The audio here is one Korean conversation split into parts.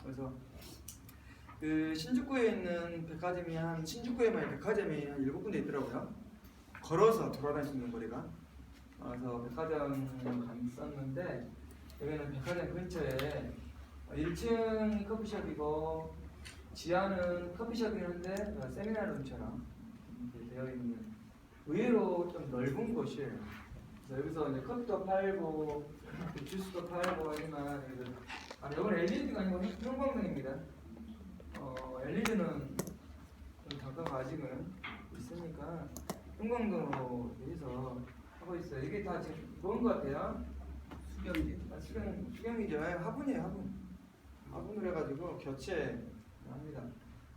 그래서 그 신주쿠에 있는 백화점이 신주쿠에만 백화점이 한 7군데 있더라고요. 걸어서 돌아다닐 수 있는 거리가. 그래서 백화점 갔었는데 여기는 백화점 근처에 1층 커피숍이고 지하는 커피숍이긴 한데 세미나룸처럼 이렇게 되어 있는 의외로 좀 넓은 곳이에요. 그래서 여기서 이제 커피도 팔고 주스도 팔고 하지만 이건 LED가 아니고 형광등입니다. LED는 좀 잠깐 아직은 있으니까 형광등으로 해서 하고 있어요. 이게 다 지금 뭔 것 같아요? 수경이죠. 화분이에요. 화분으로 해가지고 교체합니다.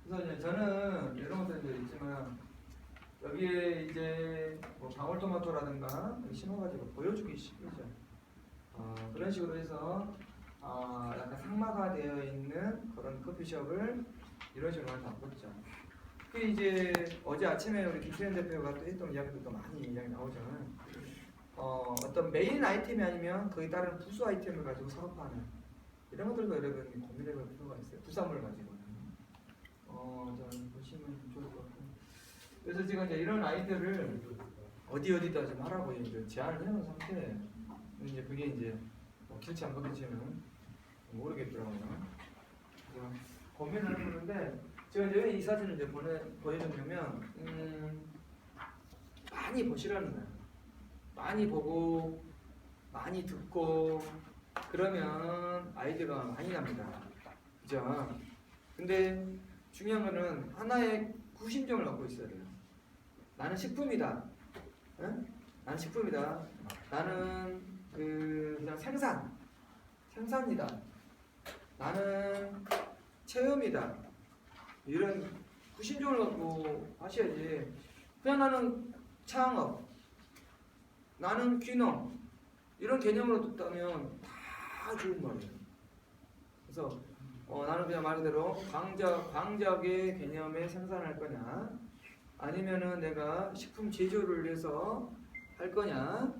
그래서 이제 저는 이런 것도 이제 있지만 여기에 이제 뭐 방울토마토라든가 심어가지고 보여주기 쉽죠. 그런 식으로 해서 약간 상마가 있는 그런 커피숍을 이런 식으로 많이 바꿨죠. 그 이제 어제 아침에 우리 김태현 대표가 또 했던 이야기도 많이 이야기 나오잖아요. 어떤 메인 아이템이 아니면 거기 따른 부수 아이템을 가지고 사업하는 이런 것들도 여러분이 고민해볼 필요가 있어요. 부산물을 가지고는. 좀 보시면 좋을 것 같고. 그래서 지금 이제 이런 아이들을 어디다 좀 하라고 이제 제안을 해놓은 상태에 이제 그게 이제 길치 안 먹힐지는 모르겠더라고요. 그래서 고민을 해보는데 제가 이제 왜 이 사진을 이제 보여줬냐면 많이 보시라는 거예요. 많이 보고 많이 듣고 그러면 아이디어가 많이 납니다. 그죠? 근데 중요한 거는 하나의 구심점을 갖고 있어야 돼요. 나는 식품이다. 응? 나는 식품이다. 나는 그냥 생산이다. 나는 체험이다. 이런 구심점을 갖고 하셔야지. 그냥 나는 창업, 나는 귀농 이런 개념으로 듣다면 다 좋은 말이에요. 그래서 나는 그냥 말 그대로 광적의 개념에 생산할 거냐, 아니면은 내가 식품 제조를 해서 할 거냐,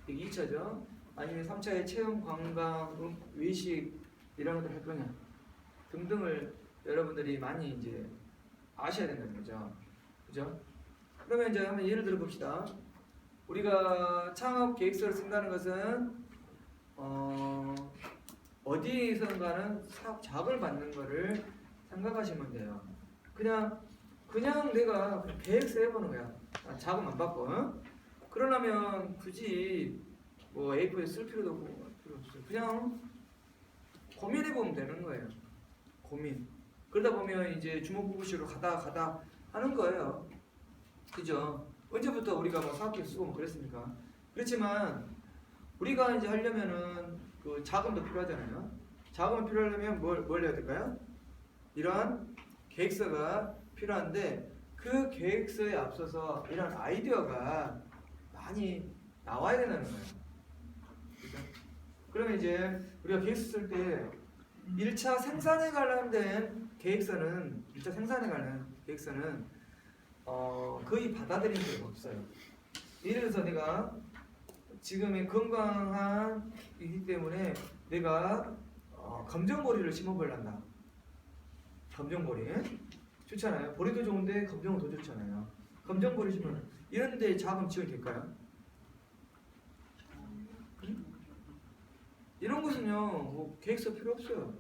이게 2차죠. 아니면 3차의 체험, 관광, 외식 이런 것들 할 거냐 등등을 여러분들이 많이 이제 아셔야 된다는 거죠. 그죠? 그러면 이제 한번 예를 들어 봅시다. 우리가 창업 계획서를 쓴다는 것은 어디선가는 사업 자금을 받는 거를 생각하시면 돼요. 그냥 내가 계획서 해보는 거야. 자금 안 받고. 그러려면 굳이 뭐 A4에 쓸 필요도 없고 필요 없어요. 그냥 고민해보면 되는 거예요. 고민. 그러다 보면 이제 주먹부부식으로 가다 하는 거예요. 그죠? 언제부터 우리가 뭐 사업계획 쓰고 뭐 그랬습니까? 그렇지만 우리가 이제 하려면은 그 자금도 필요하잖아요. 자금이 필요하려면 뭘 해야 될까요? 이러한 계획서가 필요한데 그 계획서에 앞서서 이런 아이디어가 많이 나와야 된다는 거예요. 그죠? 그러면 이제 우리가 계획서 쓸 때 1차 생산에 관련된 계획서는 1차 생산에 관련 계획서는 거의 받아들이는 게 없어요. 예를 들어서 내가 지금의 건강한 이기 때문에 내가 검정보리를 심어보려한다. 검정보리 좋잖아요. 보리도 좋은데 검정은 더 좋잖아요. 검정보리 심으면 이런데 자금 지원이 될까요? 이런 것은요 뭐 계획서 필요 없어요.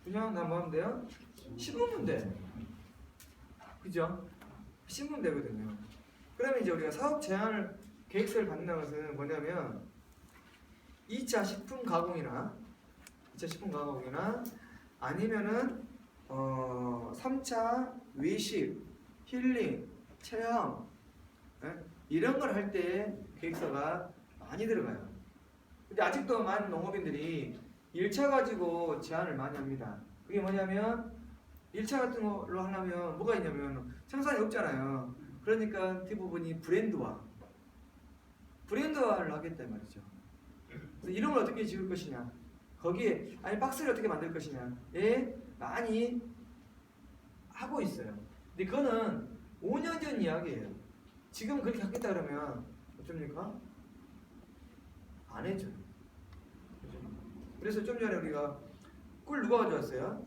그냥 나 뭐 하면 돼요? 심으면 돼. 그죠? 심으면 되거든요. 그러면 이제 우리가 사업 제안을 계획서를 받는다는 것은 뭐냐면 2차 식품 가공이나 아니면은 3차 외식, 힐링, 체험 이런 걸 할 때 계획서가 많이 들어가요. 근데 아직도 많은 농업인들이 1차 가지고 제안을 많이 합니다. 그게 뭐냐면 1차 같은 걸로 하려면 뭐가 있냐면 생산이 없잖아요. 그러니까 대부분이 브랜드화를 하겠단 말이죠. 그래서 이름을 어떻게 지을 것이냐, 거기에 박스를 어떻게 만들 것이냐에 많이 하고 있어요. 근데 그거는 5년 전 이야기예요. 지금 그렇게 하겠다 그러면 어쩝니까? 안 해줘요. 그래서 좀 전에 우리가 꿀 누가 가져왔어요?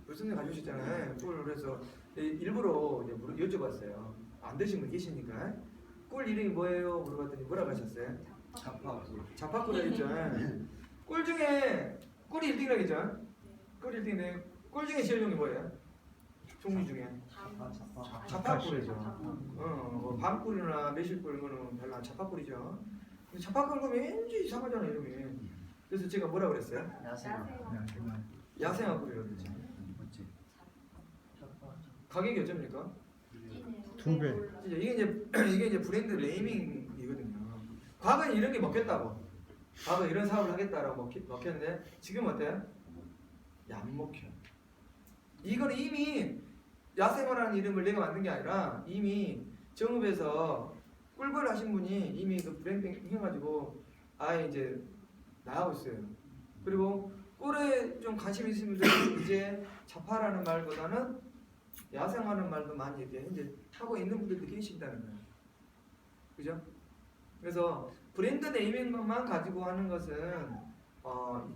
교수님 가져오셨잖아요. 꿀. 그래서 일부러 이제 여쭤봤어요. 안 드신 분 계시니까. 꿀 이름이 뭐예요? 물어봤더니 뭐라고 하셨어요? 자파꿀 했죠. 꿀 중에 꿀이 1등이라고 했죠. 꿀 1등인데 꿀 중에 제일 좋은 게 뭐예요? 종류 중에 자파꿀이죠. 뭐 밤꿀이나 매실꿀 이거는 별로 안 자파꿀이죠. 근데 자파꿀 보면 왠지 이상하잖아요 이름이. 그래서 제가 뭐라 그랬어요? 야생화꿀이라고 그랬죠. 가격이 어쩝니까? 2배. 이게 이제 브랜드 네이밍이거든요. 과거에 이런 게 먹혔다고. 과거에 이런 사업을 하겠다라고 먹혔는데 지금 어때요? 안 먹혀. 이거는 이미 야생화라는 이름을 내가 만든 게 아니라 이미 정읍에서 꿀벌 하신 분이 이미 그 브랜드 해가지고 아예 이제 나가고 있어요. 그리고 꿀에 좀 관심 있으신 분들은 이제 자파라는 말보다는 야생화라는 말도 많이 이렇게 이제 하고 있는 분들도 계신다는 거예요. 그죠? 그래서 브랜드 네이밍만 가지고 하는 것은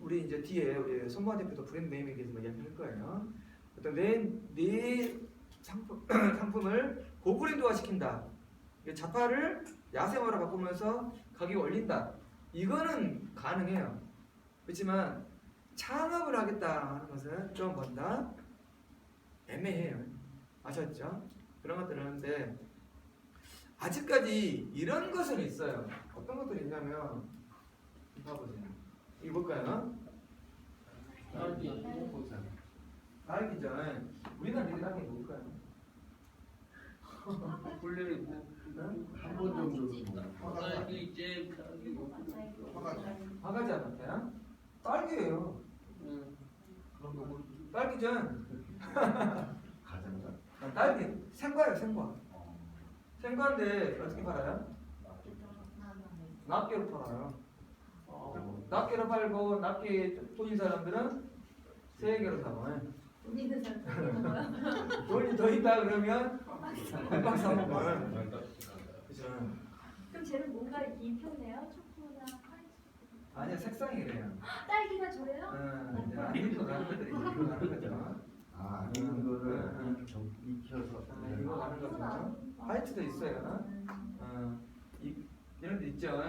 우리 이제 뒤에 우리 손보아 대표도 브랜드 네이밍에 대해서 이야기할 거예요. 어떤 내 상품을 고브랜드화 시킨다. 자파를 야생화로 바꾸면서 가격을 올린다. 이거는 가능해요. 그렇지만 창업을 하겠다 하는 것은 좀 뭔가 애매해요. 아셨죠? 그런 것들은 하는데 아직까지 이런 것은 있어요. 어떤 것들이 있냐면 봐보세요. 이거 볼까요? 딸기죠. 우리나라 이렇게 딸기 뭘까요? 원래 한번 정도 딸기 이제 바가지 않았어요? 딸기예요. 딸기전. 딸기 생과예요, 생과. 생과인데 어떻게 팔아요? 낱개로 팔아요. 낱개로 팔고 낱개 돈인 사람들은 3개로 사고. 돈 있는 사람 돈이 더 있다 그러면 한박 사 먹어요. 그죠? 그럼 쟤는 뭔가 입혔네요? 초코나 파인애플. 아니야, 색상이 그래요. 딸기가 저래요? 이제 안 입고 가는 것들이 입고 가는 거죠. 이런 거를 익혀서 이거 가는 거죠. 화이트도 있어요. 이런 데 있죠.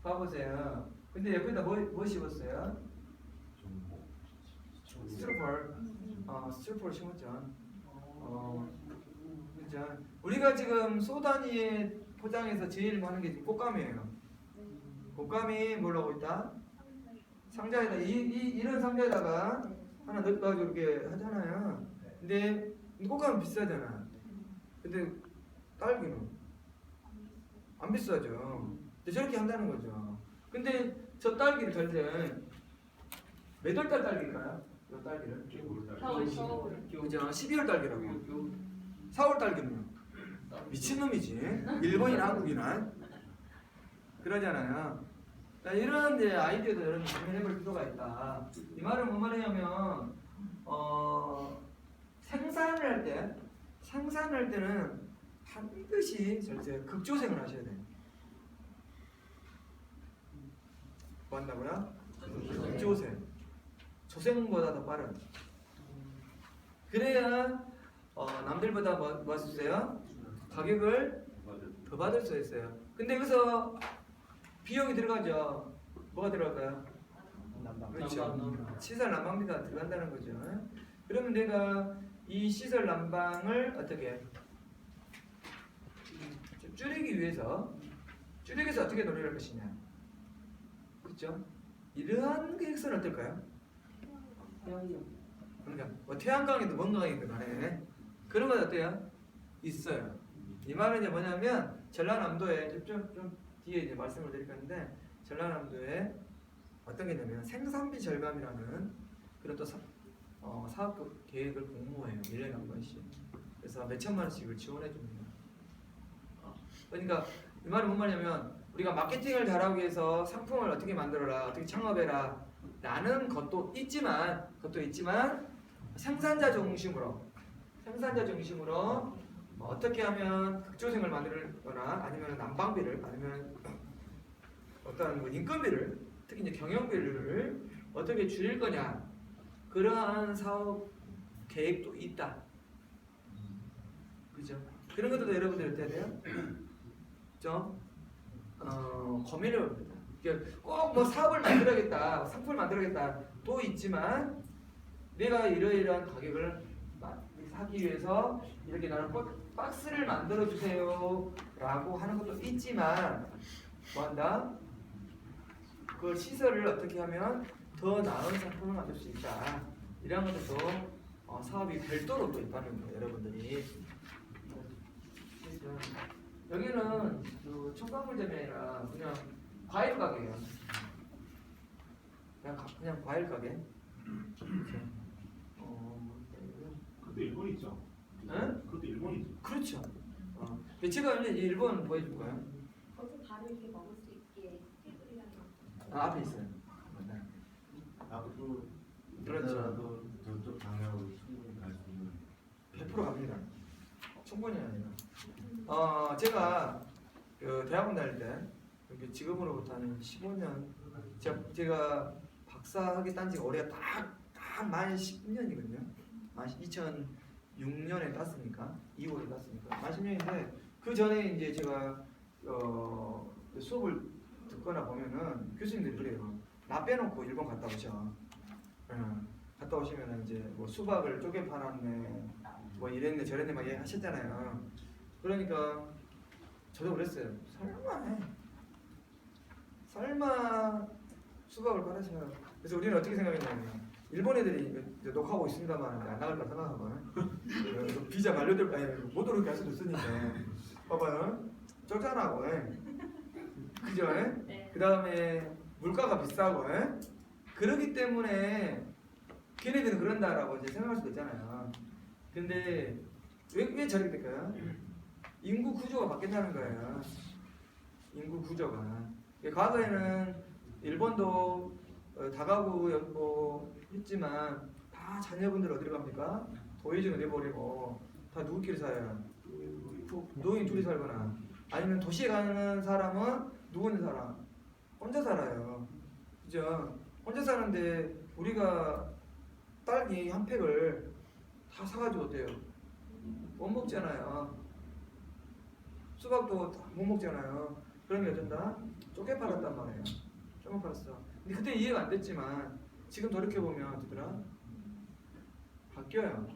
봐보세요. 근데 옆에다 뭐 씹었어요? 스티로폴 심었죠. 그죠? 우리가 지금 소다니에 포장해서 제일 많은 게 꽃감이에요. 꽃감이 뭘 하고 있다? 상자에다 이런 상자에다가 하나 넣어가지고 이렇게 하잖아요. 근데 꽃감은 비싸잖아. 근데 딸기는 안 비싸죠. 근데 저렇게 한다는 거죠. 근데 저 딸기를 절대 몇 월 달 딸기일까요? 이 딸기를 그죠? 12월 딸기라고. 4월 딸기는요? 미친놈이지. 일본이나 한국이나 그러잖아요. 이런 이제 아이디어도 여러분 고민해볼 필요가 있다. 이 말은 뭔 말이냐면 생산을 할 때는 반드시 절대 극조생을 하셔야 돼요. 뭐 한다고요? 극조생. 조생보다 더 빠른. 그래야 남들보다 뭐 했어요? 가격을 더 받을 수 있어요. 근데 여기서 비용이 들어가죠. 뭐가 들어갈까요? 그렇죠. 시설 난방비가 들어간다는 거죠. 그러면 내가 이 시설 난방을 어떻게 줄이기 위해서 어떻게 노력할 것이냐. 그렇죠? 이러한 계획서는 어떨까요? 그러니까 뭐 태양광이든 원광이든 간에 그런 건 어때요? 있어요. 이 말은 이제 뭐냐면 전라남도에 좀 뒤에 이제 말씀을 드릴 건데 전라남도에 어떤 게 있냐면 생산비 절감이라는 그런 또 사업 계획을 공모해요. 1년에 한 번씩. 그래서 몇 천만 원씩을 지원해 줍니다. 그러니까 이 말은 뭔 말이냐면 우리가 마케팅을 잘하기 위해서 상품을 어떻게 만들어라, 어떻게 창업해라 라는 것도 있지만 생산자 중심으로 어떻게 하면 극조생을 만들거나 아니면 난방비를 아니면 어떤 인건비를 특히 이제 경영비를 어떻게 줄일 거냐 그러한 사업 계획도 있다. 그죠? 그런 것들도 여러분들이 어떻게 돼요? 좀 고민을 합니다. 꼭 뭐 사업을 만들어야겠다, 상품을 만들어야겠다도 있지만 내가 이러이러한 가격을 하기 위해서 이렇게 나는 박스를 만들어 주세요 라고 하는 것도 있지만 뭐한다? 그 시설을 어떻게 하면 더 나은 상품을 만들 수 있다. 이런 것들도 사업이 별도로 또 있다는 거예요, 여러분들이. 여기는 그 첨가물점이 아니라 그냥 과일 가게예요. 그냥 과일 가게. 그것도 일본이죠. 응? 그것도 일본이죠. 그렇죠. 근데 제가 이제 일본 보여줄까요? 거기서 바로 이렇게 먹을 수 있게 테이블이랑 앞에 있어요. 앞으로 그렇죠. 그렇죠. 저쪽 방향으로 충분히 갈 수 있는 100% 갑니다. 충분히 아니라. 제가 그 대학원 다닐 때 이렇게 지금으로부터 한 15년 제가 박사학위 딴 지가 올해가 딱만 10년이거든요. 만 2006년에 땄으니까 2월에 땄으니까 만 10년인데 그 전에 이제 제가 수업을 듣거나 보면은 교수님들이 그래요. 나 빼놓고 일본 갔다 오셔. 갔다 오시면은 이제 뭐 수박을 쪼개 팔았네, 뭐 이랬네 저랬네 막 하셨잖아요. 그러니까 저도 그랬어요. 설마 수박을 팔으셔. 그래서 우리는 어떻게 생각했냐면 일본 애들이 이제 녹화하고 있습니다만 안 나갈 거 생각하고 비자 만료될 아니 못 오게 할 수도 있으니까 봐봐요. 쫓아나고 그죠? 네. 그 다음에 물가가 비싸고 그러기 때문에 걔네들은 그런다라고 이제 생각할 수도 있잖아요. 근데 왜 저렇게 될까요? 인구 구조가 바뀐다는 거예요. 인구 구조가. 과거에는 일본도 다가구 뭐 했지만 다 자녀분들 어디로 갑니까? 도의지로 내버리고 다 누구끼리 살아요? 노인 둘이 살거나 아니면 도시에 가는 사람은 누구 있는 사람? 혼자 살아요. 그죠? 혼자 사는데 우리가 딸기 한 팩을 다 사가지고 어때요? 못 먹잖아요. 수박도 다 못 먹잖아요. 그러면 어쩐다? 쪼개 팔았단 말이에요. 쪼개 팔았어. 근데 그때 이해가 안 됐지만 지금 돌이켜보면 어쩌더라? 바뀌어요.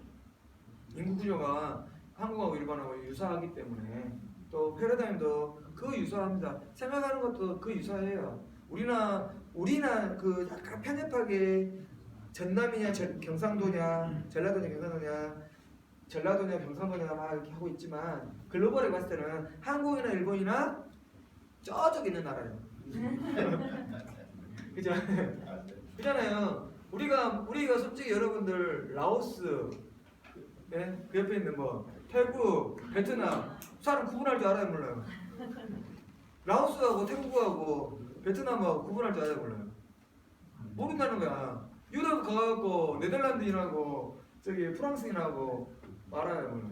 인구 구조가 한국하고 일본하고 유사하기 때문에 또 패러다임도 그 유사합니다. 생각하는 것도 그 유사해요. 우리나 그 약간 편협하게 전남이냐 경상도냐 전라도냐 경상도냐 막 이렇게 하고 있지만 글로벌에 봤을 때는 한국이나 일본이나 저쪽 있는 나라예요. 그죠? 그잖아요. 우리가 솔직히 여러분들 라오스 그 옆에 있는 뭐 태국, 베트남 사람 구분할 줄 알아요, 몰라요? 라오스하고 태국하고 베트남하고 구분할 줄 알아요, 몰라요? 모른다는 거야. 유럽 가갖고 네덜란드인하고 저기 프랑스인하고 알아요, 몰라요?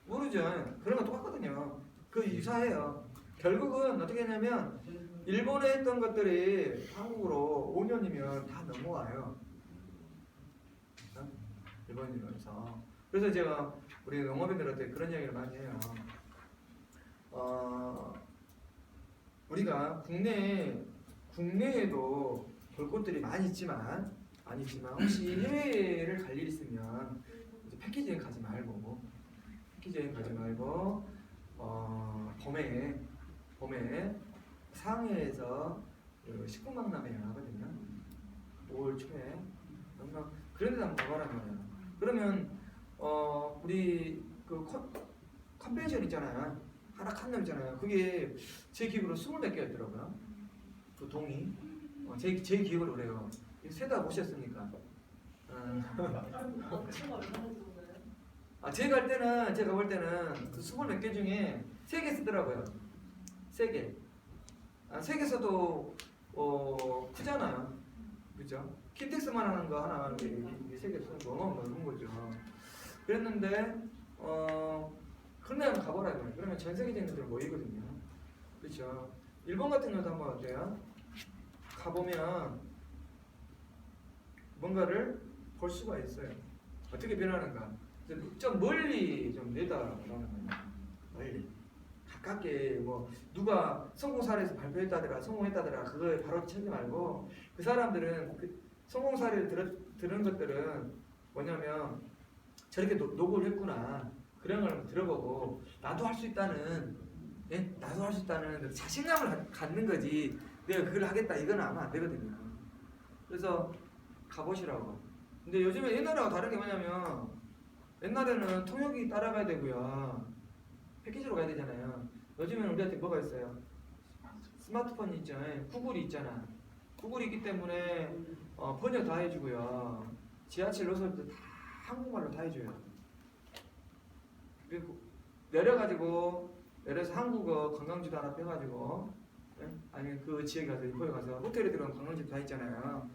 모르죠. 그런 거 똑같거든요. 그 유사해요. 결국은 어떻게 했냐면 일본에 했던 것들이 한국으로 5년이면 다 넘어와요. 일본에서. 그래서 제가 우리 농업인들한테 그런 이야기를 많이 해요. 우리가 국내에도 볼 곳들이 많이 있지만 혹시 해외를 갈 일 있으면 이제 패키지 여행 가지 말고 봄에 상해에서 그 식품박람회 하거든요. 5월 초에 그런 데도 한번 가보란 말이에요. 그러면 우리 그 컨벤션 있잖아요. 하나 칸 있잖아요. 그게 제 기억으로 20몇 개였더라고요. 그 동이 제 기억으로 그래요. 세다 보셨습니까? 제가 볼 때는 그 20몇 개 중에 3개 쓰더라고요. 3개. 3개 써도 크잖아요. 그죠? 킨텍스만 하는 거 하나 이게 3개 쓰는 거 어마어마한 거죠. 그랬는데 그런 데 한번 가보라 이거예요. 그러면 전 세계적인 분들 모이거든요. 그렇죠. 일본 같은 경우도 한번 어때요? 가보면 뭔가를 볼 수가 있어요. 어떻게 변하는가? 좀 멀리 좀 내다라는 거예요. 멀리. 가깝게 뭐 누가 성공 사례에서 발표했다더라, 성공했다더라 그거에 바로 치지 말고 그 사람들은 그 성공 사례를 들은 것들은 뭐냐면 저렇게 노고를 했구나 그런 걸 들어보고 나도 할 수 있다는 나도 할 수 있다는 자신감을 갖는 거지 내가 그걸 하겠다 이건 아마 안 되거든요. 그래서 가보시라고. 근데 요즘에 옛날하고 다른 게 뭐냐면 옛날에는 통역이 따라가야 되고요. 패키지로 가야 되잖아요. 요즘에는 우리한테 뭐가 있어요? 스마트폰이 있죠. 구글이 있잖아. 구글이 있기 때문에 번역 다 해주고요. 지하철 노선도 다 한국말로 다 해줘요. 그리고 내려서 한국어 관광지도 하나 빼가지고 아니면 그 지역에 가서 거기 가서 호텔에 들어가면 관광지 다 있잖아요.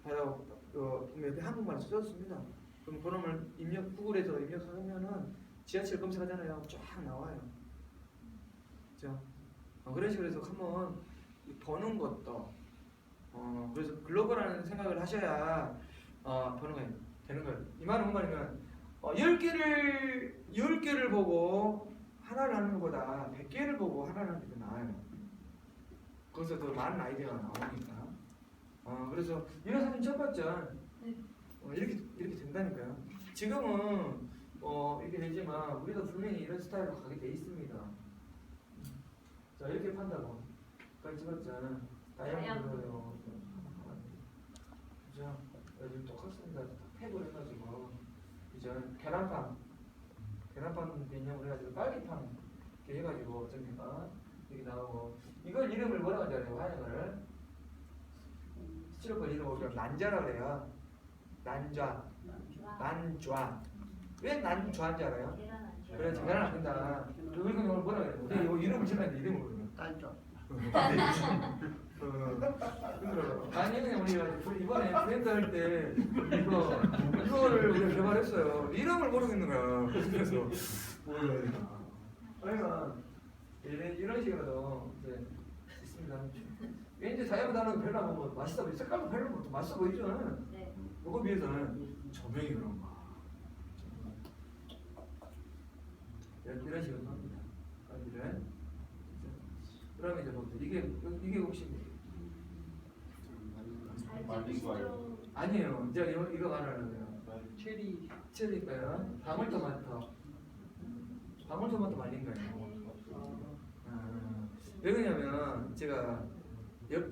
바로 옆에 한국말로 써줬습니다. 그럼 그놈을 구글에서 입력하면은 지하철 검색하잖아요. 쫙 나와요. 그죠? 그런 식으로 해서 한번 버는 것도 그래서 글로벌한 생각을 하셔야 버는 거예요. 되는 거예요. 이 말은 뭔 말이냐면 10개를 보고 하나를 하는 것보다 100개를 보고 하나를 하는 게 더 나아요. 거기서 더 많은 아이디어가 나오니까. 그래서 이런 사진 처음 봤죠? 이렇게 된다니까요. 지금은 이렇게 되지만 우리도 분명히 이런 스타일로 가게 돼 있습니다. 자 이렇게 판다고. 아까 찍었잖아. 다이아몬드요. 그죠? 요즘 똑같습니다. 팩을 해가지고 이제 계란빵 개념으로 해가지고 딸기빵 이렇게 해가지고 저기가 이렇게 나오고 이걸 이름을 뭐라고 하잖아요. 화양을 스티로폼 이름을 난좌라고 그래요. 난좌. 왜 난좌인지 알아요? 그래 계란 안 된다. 이걸 뭐라 그래요? 이거 이름을 지어야 돼. 이름을 그러면. 딸죠. 아니 그냥 우리가 이번에 브랜드 할 때 이거를 우리가 개발했어요. 이름을 모르겠는 거야. 그래서 그러니까 이런 식으로 이제 있습니다. 왠지 자연의 단어는 별로 안 보고 맛있어 보이. 색깔도 별로 맛있어 보이죠. 네. 그거 비해서는 조명이 그런 거. 이런 식으로 합니다. 그러면 이제 뭐 이게 혹시 말린 거 아니에요? 아니에요. 이제 이거 말하는 거예요. 체리가요. 방울토마토 말린 거예요. 왜 그러냐면 제가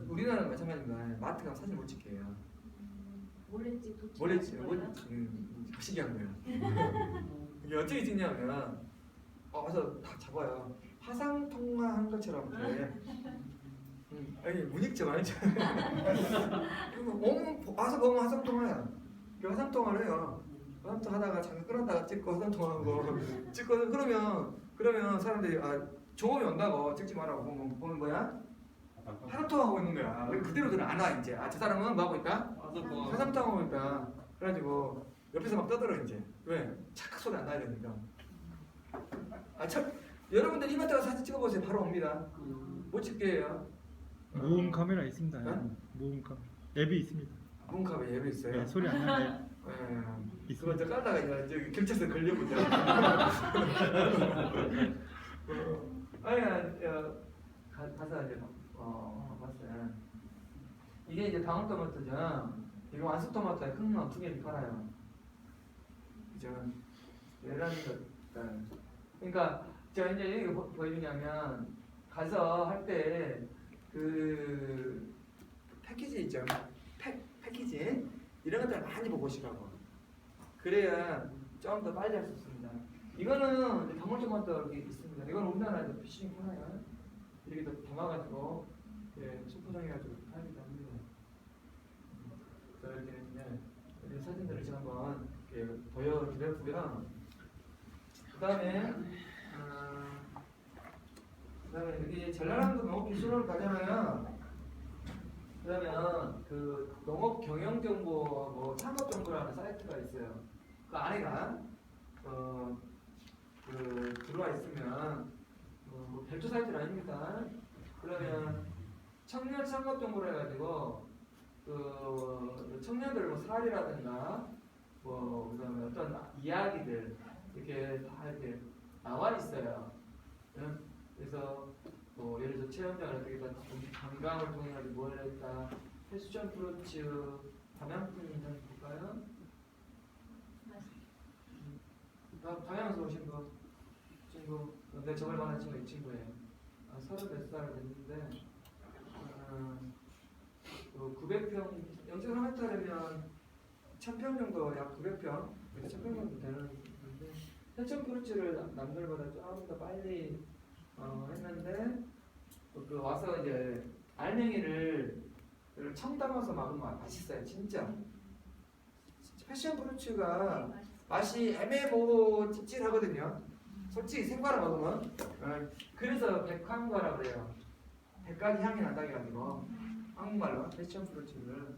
우리나라는 마찬가지인데 마트 가면 사진 못 찍게요. 몰래 찍고 몰래 찍어요. 신기한 거예요. 이게 어떻게 찍냐면 와서 다 잡아요. 화상 통화한 것처럼 이렇게. 아니 문익점 아니죠? 와서 보면 화상 통화야. 화상 통화를 해요. 화상 통화 하다가 잠깐 끊었다가 찍고 화상 통화하고 찍고 그러면 사람들이 종업이 온다고 찍지 말라고 보면 뭐야? 화상 통화하고 있는 거야. 그대로들은 안 와 이제. 저 사람은 뭐 하고 있다? 화상 통화하고 있다. 그래가지고 옆에서 막 떠들어 이제. 왜? 착각 소리 안 나야 되니까. 여러분들 이마트 가서 사진 찍어보세요. 바로 옵니다. 못 찍게 해요. 모음 카메라 있습니다. 네? 모음 카메라 앱이 있습니다. 문카에 앱이 있어요. 네, 소리 안 나게. 그거 저 깔다가 이제 저기 경찰서 걸려보자. 가서 이제 봤어요. 이게 이제 방울토마토죠. 이거 완숙토마토에 큰 거 2개 팔아요. 그죠? 이런 것. 그러니까 제가 이제 여기 보여주냐면 가서 할 때 그 패키지 있죠. 패키지 이런 것들 많이 보고 오시라고. 그래야 좀 더 빨리 할 수 있습니다. 이거는 방울토마토 이렇게 있습니다. 이건 우리나라에서 피싱 하나요. 이렇게 담아가지고 소포장해가지고 팔기도 합니다. 이렇게 이런 사진들을 제가 한번 보여드렸고요. 그다음에 여기 전라남도 농업기술원을 가잖아요. 그러면 그 농업 경영 정보 뭐 창업 정보라는 사이트가 있어요. 그 안에가 그 들어와 있으면 뭐 별도 사이트는 아닙니다. 그러면 청년 창업 정보를 해가지고 그 청년들 뭐 사례라든가 이야기들 이렇게 다 이렇게 나와 있어요. 응? 그래서 뭐 예를 들어 체험장을 어떻게 다 관광을 통해 가지고 뭘 했다. 패션 프로츠 담양분 인상 볼까요? 담양에서 오신 분 친구, 내 저번에 만난 친구 이 친구예요. 30몇 살 됐는데 900평 0.3m면 1000평 정도, 약 900평 1000평 정도 되는 건데 패션 프루츠를 남들보다 조금 더 빨리 했는데 그 와서 이제 알맹이를 청 담아서 먹으면 맛있어요. 진짜 패션 프루츠가 맛이 애매모호 찝찝하거든요. 솔직히 생과를 먹으면 그래서 백향과라 그래요. 백각 향이 난다 해가지고 한국말로 패션 프루츠를.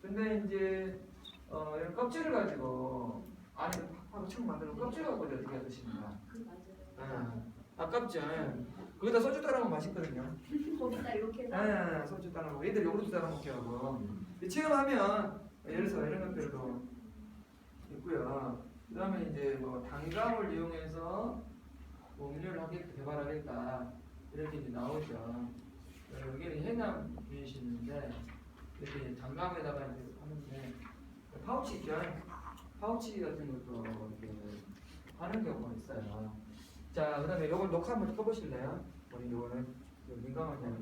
근데 이제 이런 껍질을 가지고 안에 팍팍 청 만들고 껍질 갖고 이제 어떻게 드십니까? 그 맞아요. 아깝죠. 거기다 소주 따라 먹으면 맛있거든요. 거기다 이렇게 네, 소주 따라 먹고 애들 요구르트 따라 먹게 하고. 지금 하면 예를 들어서 이런 것들도 있고요. 그다음에 이제 뭐 단감을 이용해서 뭐 음료를 하겠다, 개발하겠다 이렇게 이제 나오죠. 여기는 해남 유닛인데 이렇게 이제 단감에다가 이제 하는데 파우치 있죠. 파우치 같은 것도 이렇게 하는 경우가 있어요. 자, 그다음에 요걸 녹화 한번 켜보실래요? 우리 요거는 민감한 점.